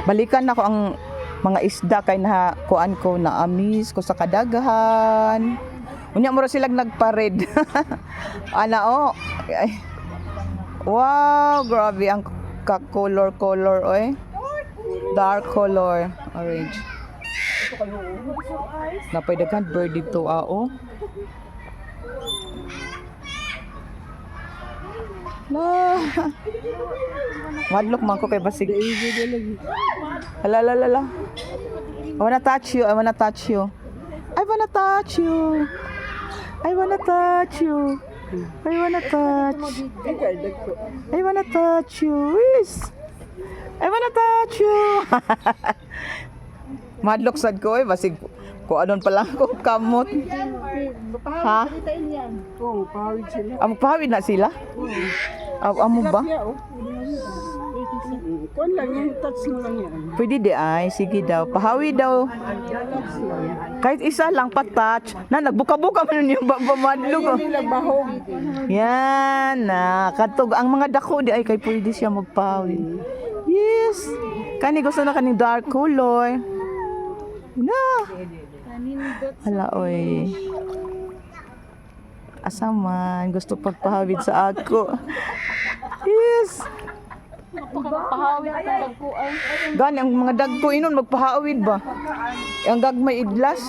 Balikan ako ang mga isda kay na kuan ko na amis ko sa kadaghan. Unya mo ra silang nagpared. Ana oh. Ay. Wow, grabe ang ka-color oy. Dark color, orange. Napay daghan bird dito oh. La. Madlok man ko kay basig. Hala. I wanna touch you. I wanna touch you. I wanna touch you. I wanna touch you. I wanna touch. I wanna touch you. Yes. I wanna touch you. Madlok sad ko eh basig ko anon pa lang ko kamot. Ha? Oo, pawid sila. Pahawid na sila? Amo ba? Kuan lang yan, touch mo lang yan. Pwede di ay, sige daw. Pahawid daw. Kahit isa lang pa-touch. Na, nagbuka-buka man yung madlog. Oh. Nila bahog. Yan na. Katog, ang mga dako di ay kay pwede siya magpahawid. Yes. Kani gusto na kaning dark color. Na. Hala, oy. Asa man, gusto pagpahawid sa ako. Yes. Pahawid ang dagkuan. Gani, ang mga dagko inon, magpahawid ba? Ang gagmay idlas.